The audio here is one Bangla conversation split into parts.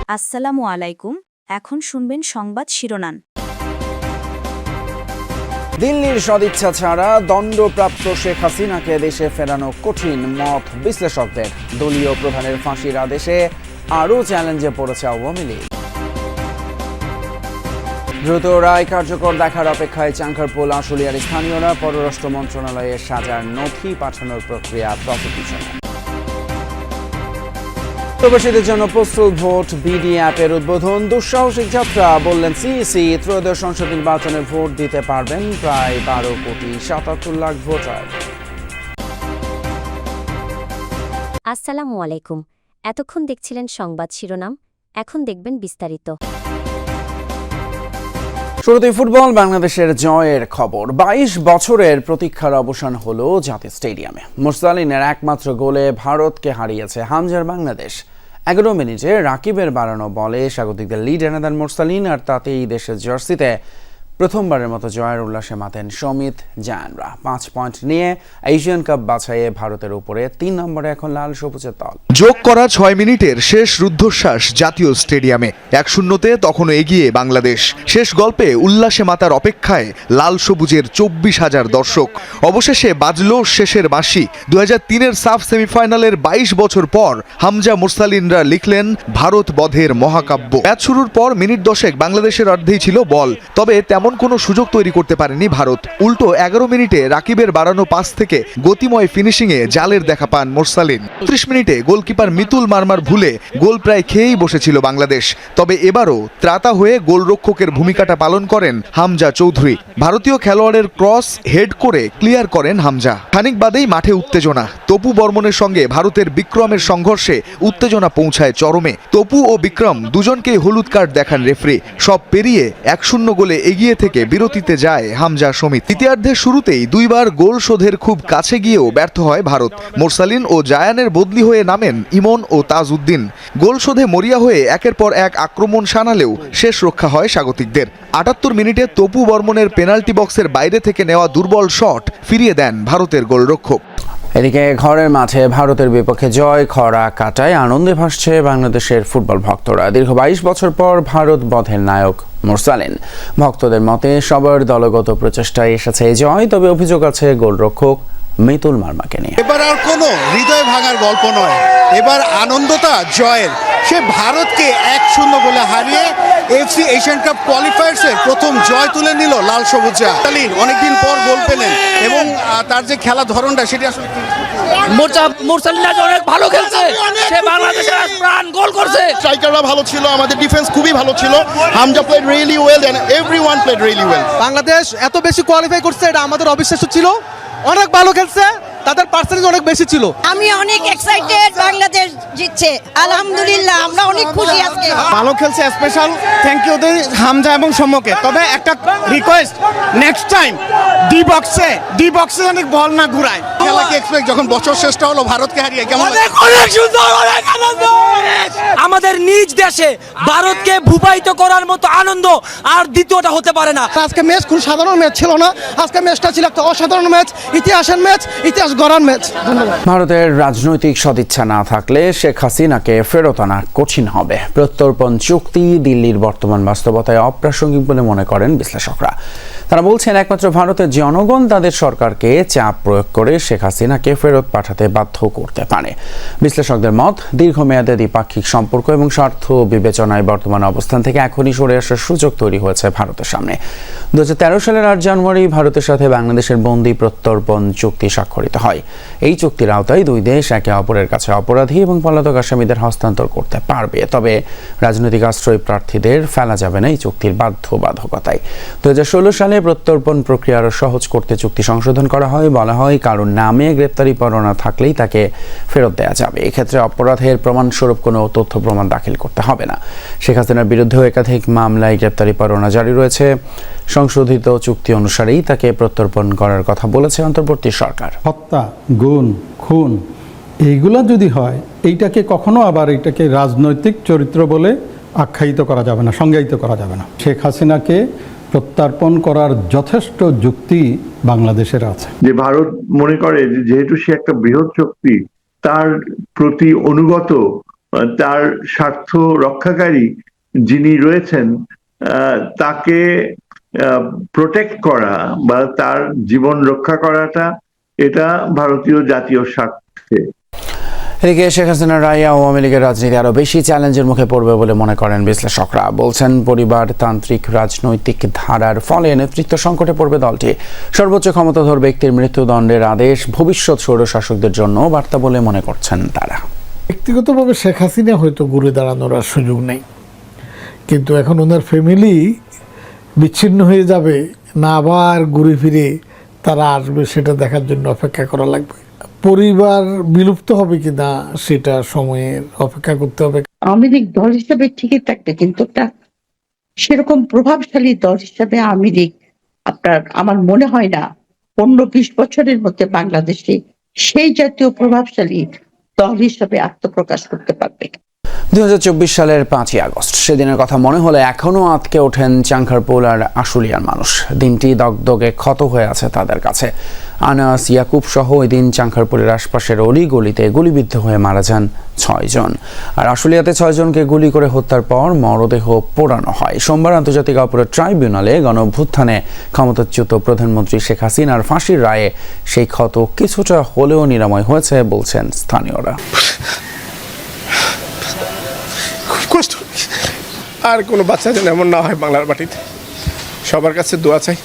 আসসালামু আলাইকুম। এখন শুনবেন সংবাদ শিরোনাম। দিল্লির সদিচ্ছা ছাড়া দণ্ডপ্রাপ্ত শেখ হাসিনাকে দেশে ফেরানো কঠিন, মত বিশ্লেষকদের। দলীয় প্রধানের ফাঁসির আদেশে আরও চ্যালেঞ্জে পড়েছে আওয়ামী লীগ। দ্রুত রায় কার্যকর দেখার অপেক্ষায় চাঙ্কারপোল আশুলিয়ার স্থানীয়রা। পররাষ্ট্র মন্ত্রণালয়ের সাজার নথি পাঠানোর প্রক্রিয়া প্রসিকিউশনে। প্রবাসীদের জন্য পোস্টাল ভোট বিডি অ্যাপের উদ্বোধন। দুঃসাহসিক যাত্রা, বললেন সিইসি। ত্রয়োদশ সংসদ নির্বাচনে ভোট দিতে পারবেন প্রায় 12,77,00,000 ভোটার। আসসালামু আলাইকুম। এতক্ষণ দেখছিলেন সংবাদ শিরোনাম, এখন দেখবেন বিস্তারিত। শুরুতেই ফুটবল, বাংলাদেশের জয়ের খবর। 22 বছরের প্রতীক্ষার অবসান হলো জাতীয় স্টেডিয়ামে। মুরসালিনের একমাত্র গোলে ভারতকে হারিয়েছে হামজার বাংলাদেশ। 11 মিনিটে রাকিবের বাড়ানো বলে স্বাগতিকদের লিড এনে দেন মুরসালিন, আর তাতেই দেশের জার্সিতে প্রথমবারের মতো জয়ের উল্লাসে মাতেন সমিত জায়ানরা। 5 পয়েন্ট নিয়ে এশিয়ান কাপ বাছাইয়ে ভারতের উপরে 3 নম্বরে এখন লাল সবুজের দল। যোগ করা 6 মিনিটের শেষ রুদ্ধশ্বাস জাতীয় স্টেডিয়ামে। 1-0-তে তখনও এগিয়ে বাংলাদেশ। শেষ গল্পে উল্লাসে মাতার অপেক্ষায় লাল সবুজের 24,000 দর্শক। অবশেষে বাজল শেষের বাঁশি। 2003-এর সাফ সেমিফাইনালের 22 বছর পর হামজা মুরসালিনরা লিখলেন ভারত বধের মহাকাব্য। ম্যাচ শুরুর পর মিনিট 10 বাংলাদেশের অর্ধেই ছিল বল, তবে তেমন কোনো সুযোগ তৈরি করতে পারেনি ভারত। উল্টো 11 মিনিটে রাকিবের বাড়ানো পাস থেকে গতিময় ফিনিশিংয়ে জালের দেখা পান মুরসালিন। 30 মিনিটে গোলকিপার মিতুল মারমার ভুলে গোল প্রায় খেয়েই বসেছিল বাংলাদেশ। তবে এবারও ত্রাতা হয়ে গোলরক্ষকের ভূমিকাটা পালন করেন হামজা চৌধুরী। ভারতীয় খেলোয়াড়ের ক্রস হেড করে ক্লিয়ার করেন হামজা। খানিক বাদেই মাঠে উত্তেজনা। তপু বর্মনের সঙ্গে ভারতের বিক্রমের সংঘর্ষে উত্তেজনা পৌঁছায় চরমে। তপু ও বিক্রম দুজনকেই হলুদ কার্ড দেখান রেফারি। সব পেরিয়ে 1-0 গোলে এগিয়ে থেকে বিরতিতে যায় হামজা সমিত। তৃতীয়ার্ধের শুরুতেই দুইবার গোল শোধের খুব কাছে গিয়েও ব্যর্থ হয় ভারত। মুরসালিন ও জায়ানের বদলি হয়ে নামেন ইমন ও তাজউদ্দিন। গোল শোধে মরিয়া হয়ে একের পর এক আক্রমণ শানালেও শেষ রক্ষা হয় স্বাগতিকদের। 78 মিনিটে তপু বর্মনের পেনাল্টি বক্সের বাইরে থেকে নেওয়া দুর্বল শট ফিরিয়ে দেন ভারতের গোলরক্ষক। এদিকে ঘরের মাঠে ভারতের বিপক্ষে জয়, খরা কাটায় আনন্দে ভাসছে বাংলাদেশের ফুটবল ভক্তরা। দীর্ঘ 22 বছর পর ভারত বধের নায়ক মুরসালিন। ভক্তদের মতে সবার দলগত প্রচেষ্টায় এসেছে এই জয়, তবে অভিযোগ আছে গোলরক্ষক মিতুল মারমাকে নিয়ে। এবার আর কোনো হৃদয় ভাঙার গল্প নয়, এবার আনন্দটা জয়ের। সে ভারতকে 1-0 গোলে হারিয়ে এফসি এশিয়ান কাপ কোয়ালিফায়ার্সের প্রথম জয় তুলে নিল লাল সবুজরা। অনেকদিন পর গোল পেলেন এবং তার যে খেলা ধরনটা সেটি আসলে মুরসালিন অনেক ভালো খেলছে, সে বাংলাদেশের প্রাণ গোল করছে। স্ট্রাইকাররা ভালো ছিল, আমাদের ডিফেন্স খুবই ভালো ছিল। Hamza played really well and everyone played really well. Bangladesh এত বেশি কোয়ালিফাই করছে এটা আমাদের অবিশ্বাস্য ছিল। অনেক ভালো খেলছে, তাদের পার্সেন্টেজ অনেক বেশি ছিল। আমি অনেক এক্সাইটেড, বাংলাদেশ জিতছে আলহামদুলিল্লাহ, আমরা অনেক খুশি আজকে। ভালো খেলছে, স্পেশাল থ্যাংক ইউ হামজা এবং সম্মুখে। তবে একটা রিকোয়েস্ট, নেক্সট টাইম ডি বক্সে অনেক বল না ঘুরায়। খেলাকে এক্সপেক্ট যখন বছর শেষটা হলো ভারতকে হারিয়ে কেমন অনেক সুন্দর, অনেক আনন্দ। আমাদের নিজ দেশে ভারতকে ভূপায়িত করার মতো আনন্দ আর দ্বিতীয়টা হতে পারে না। আজকে ম্যাচ খুব সাধারণ ম্যাচ ছিল না, আজকে ম্যাচটা ছিল একটা অসাধারণ ম্যাচ, ইতিহাসের ম্যাচ, ইতিহাস গড়ার ম্যাচ। ধন্যবাদ। ভারতের রাজনৈতিক সদিচ্ছা না থাকলে শেখ হাসিনাকে ফেরত আনা কঠিন হবে। প্রত্যর্পণ চুক্তি দিল্লির বর্তমান বাস্তবতায় অপ্রাসঙ্গিক বলে মনে করেন বিশ্লেষকরা। তারা বলছেন একমাত্র ভারতের জনগণ তাদের সরকারকে চাপ প্রয়োগ করে শেখ হাসিনাকে ফেরত পাঠাতে বাধ্য করতে পারে। বিশ্লেষকদের মত, দীর্ঘমেয়াদে দ্বিপাক্ষিক সম্পর্ক এবং স্বার্থ বিবেচনায় বর্তমান অবস্থান থেকে এখনই সরে আসার সুযোগ তৈরি হয়েছে ভারতের সামনে। 2013 সালের 8 জানুয়ারি ভারতের সাথে বাংলাদেশের বন্দি প্রত্যর্পণ চুক্তি স্বাক্ষরিত হয়। এই চুক্তির আওতায় দুই দেশ একে অপরের কাছে অপরাধী এবং পলাতক আসামিদের হস্তান্তর করতে পারবে। তবে রাজনৈতিক আশ্রয় প্রার্থীদের ফেলা যাবে না এই চুক্তির বাধ্যবাধকতায়। 2016 সালে প্রত্যর্পণ প্রক্রিয়া আরও সহজ করতে চুক্তি সংশোধন করা হয়। বলা হয়, কারণ নামে গ্রেপ্তারি পরোয়ানা থাকলেই তাকে ফেরত দেওয়া যাবে। এক্ষেত্রে অপরাধের প্রমাণস্বরূপ কোনো তথ্য প্রমাণ দাখিল করতে হবে না। শেখ হাসিনার বিরুদ্ধেও একাধিক মামলায় গ্রেপ্তারি পরোয়ানা জারি রয়েছে। সংশোধিত চুক্তি অনুসারেই তাকে প্রত্যর্পণ করার কথা বলেছে অন্তর্বর্তী সরকার। হত্যা, গুম, খুন এইগুলা যদি হয়, এইটাকে কখনো আবার এটাকে রাজনৈতিক চরিত্র বলে আখ্যায়িত করা যাবে না, সংজ্ঞায়িত করা যাবে না। শেখ হাসিনাকে প্রত্যর্পণ করার যথেষ্ট যুক্তি বাংলাদেশের আছে। যে ভারত মনে করে যেহেতু সে একটা বৃহৎ শক্তি, তার প্রতি অনুগত তার স্বার্থ রক্ষাকারী যিনি রয়েছেন তাকে প্রোটেক্ট করা বা তার জীবন রক্ষা করাটা এটা ভারতীয় জাতীয় স্বার্থে। এদিকে শেখ হাসিনার রায় আওয়ামী লীগের রাজনীতি আরো বেশি চ্যালেঞ্জের মুখে পড়বে বলে মনে করেন বিশ্লেষকরা। বলছেন পরিবারতান্ত্রিক রাজনৈতিক ধারার ফলে নেতৃত্ব সংকটে পড়বে দলটি। সর্বোচ্চ ক্ষমতাধর ব্যক্তির মৃত্যুদণ্ডের আদেশ ভবিষ্যৎ স্বৈরশাসকদের জন্য বার্তা বলে মনে করছেন তারা। ব্যক্তিগতভাবে শেখ হাসিনা হয়তো ঘুরে দাঁড়ানোর আর সুযোগ নেই, কিন্তু এখন ওনার ফ্যামিলি বিচ্ছিন্ন হয়ে যাবে না আবার ঘুরে ফিরে তারা আসবে সেটা দেখার জন্য অপেক্ষা করা লাগবে। পরিবার বিলুপ্ত হবে কিনা সেটা সময়ের অপেক্ষা করতে হবে। আওয়ামী লীগ দল হিসাবে ঠিকই থাকবে, কিন্তু একটা সেরকম প্রভাবশালী দল হিসাবে আওয়ামী লীগ আমার মনে হয় না 15-20 বছরের মধ্যে বাংলাদেশে সেই জাতীয় প্রভাবশালী দল হিসাবে আত্মপ্রকাশ করতে পারবে। 2024 সালের 5ই আগস্ট, সেদিনের কথা মনে হলে এখনো আটকে ওঠেন চাংখারপুল আর আশুলিয়ার মানুষ। দিনটি দগদগে ক্ষত হয়ে আছে তাদের কাছে। আনাস, ইয়াকুব সহ ওই দিন চাংখারপুলের আশপাশের অলিগলিতে গুলিবিদ্ধ হয়ে মারা যান 6 জন, আর আশুলিয়াতে 6 জনকে গুলি করে হত্যার পর মরদেহ পোড়ানো হয়। সোমবার আন্তর্জাতিক অপরাধ ট্রাইব্যুনালে গণঅভ্যুত্থানে ক্ষমতাচ্যুত প্রধানমন্ত্রী শেখ হাসিনার ফাঁসির রায়ে সেই ক্ষত কিছুটা হলেও নিরাময় হয়েছে বলছেন স্থানীয়রা। কষ্ট, আর কোনো বাচ্চা যেন এমন না হয় বাংলার মাটিতে। সবার কাছে দোয়া চাই,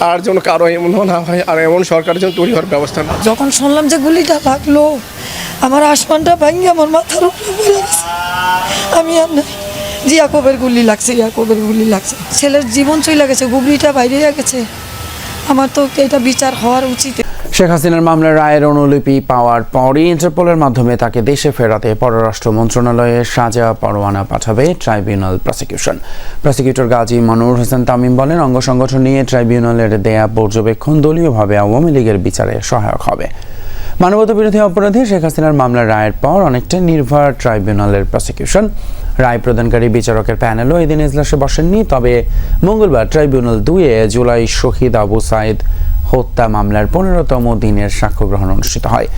আর যেন কারো এমন না হয়, আর এমন সরকারের জন্য তৈরি হওয়ার ব্যবস্থা না। যখন শুনলাম যে গুলিটা লাগলো, আমার আসমানটা ভাঙিয়ে আমার মাথার উপরে পড়ে গেছে। আমি আর নাই, যে ইয়াকুবের গুলি লাগছে, ইয়াকুবের গুলি লাগছে, ছেলের জীবন চলে গেছে, গুগলিটা বাইরে গেছে। আমার তো এটা বিচার হওয়ার উচিত। শেখ হাসিনার মামলার রায়ের অনুলিপি পাওয়ার পরই ইন্টারপোলের মাধ্যমে তাকে দেশে ফেরাতে পররাষ্ট্র মন্ত্রণালয়ে সাজা পরোয়ানা পাঠাবে tribunal prosecution. Prosecutor Gazi Monowar Hossain Tamim বলেন, অঙ্গ সংগঠন নিয়ে ট্রাইব্যুনালের দেয়া পর্যবেক্ষণ দলীয়ভাবে আওয়ামী লীগের বিচারে সহায়ক হবে। মানবতাবিরোধী অপরাধে শেখ হাসিনার মামলার রায়ের পর অনেকটা নির্ভর ট্রাইব্যুনালের প্রসিকিউশন। রায় প্রদানকারী বিচারকের প্যানেলও এদিন এজলাসে বসেননি। তবে মঙ্গলবার ট্রাইব্যুনাল 2-এ জুলাই শহীদ আবু সাইদ হত্যা মামলার 15তম দিনের সাক্ষ্য গ্রহণ অনুষ্ঠিত হয়।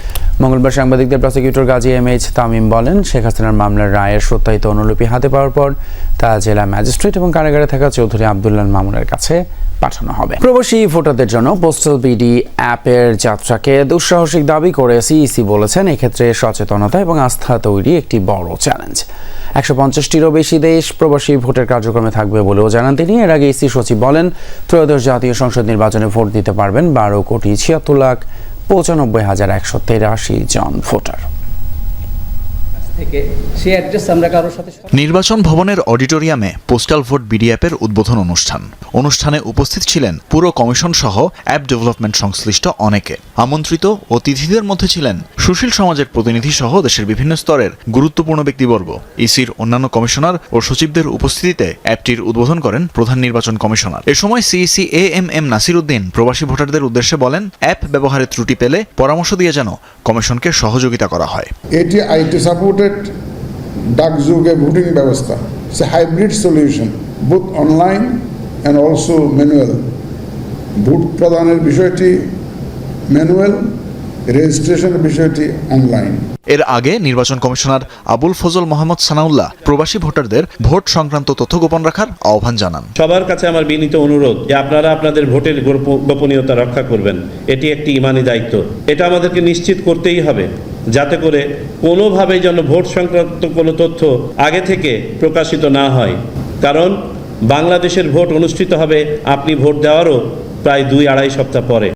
মঙ্গলবার সাংবাদিকদের প্রসিকিউটর গাজী এম.এইচ তামিম বলেন, শেখ হাসিনার মামলার রায়ের সত্যায়িত অনুলিপি হাতে পাওয়ার পর তা জেলা ম্যাজিস্ট্রেট এবং কারাগারে থাকা চৌধুরী আব্দুল্লাহ মামুনের কাছে পাঠানো হবে। প্রবাসী ভোটারদের জন্য পোস্টাল বিডি অ্যাপের যাত্রাকে দুঃসাহসিক দাবি করে সিইসি বলেছেন, এক্ষেত্রে সচেতনতা এবং আস্থা তৈরি একটি বড় চ্যালেঞ্জ। 150টিরও বেশি দেশ প্রবাসী ভোটের কার্যক্রমে থাকবে বলেও জানান তিনি। এর আগে ইসি সচিব বলেন, ত্রয়োদশ জাতীয় সংসদ নির্বাচনে ভোট দিতে পারবেন 12,76,95,183 জন ভোটার। নির্বাচন ভবনের অডিটোরিয়ামে পোস্টাল ভোট বিডি অ্যাপের উদ্বোধন অনুষ্ঠানে উপস্থিত ছিলেন পুরো কমিশন সহ অ্যাপ ডেভেলপমেন্ট সংশ্লিষ্ট অনেকে। আমন্ত্রিত অতিথিদের মধ্যে ছিলেন সুশীল সমাজের প্রতিনিধি সহ দেশের বিভিন্ন স্তরের গুরুত্বপূর্ণ ব্যক্তিবর্গ। ইসির অন্যান্য কমিশনার ও সচিবদের উপস্থিতিতে অ্যাপটির উদ্বোধন করেন প্রধান নির্বাচন কমিশনার। এ সময় সিইসি এএমএম নাসির উদ্দিন প্রবাসী ভোটারদের উদ্দেশ্যে বলেন, অ্যাপ ব্যবহারে ত্রুটি পেলে পরামর্শ দিয়ে যেন কমিশনকে সহযোগিতা করা হয়। এটি আইটি সাপোর্টেড ডাক যুগে ভোটিং ব্যবস্থা, সে hybrid solution, both online and also manual. Vote প্রদানের বিষয়টি ম্যানুয়াল, রেজিস্ট্রেশনের বিষয়টি অনলাইন। এর আগে নির্বাচন কমিশনার আবুল ফজল মোহাম্মদ সানাউল্লাহ প্রবাসী ভোটারদের ভোট সংক্রান্ত তথ্য গোপন রাখার আহ্বান জানান। সবার কাছে আমার বিনীত অনুরোধ যে আপনারা আপনাদের ভোটের গোপনীয়তা রক্ষা করবেন। এটি একটি ইমানি দায়িত্ব। এটা আমাদেরকে নিশ্চিত করতেই হবে যাতে করে কোনোভাবে যেন ভোট সংক্রান্ত কোনো তথ্য আগে থেকে প্রকাশিত না হয়। কারণ বাংলাদেশের ভোট অনুষ্ঠিত হবে আপনি ভোট দেওয়ারও প্রায় 2-2.5 সপ্তাহ পরে।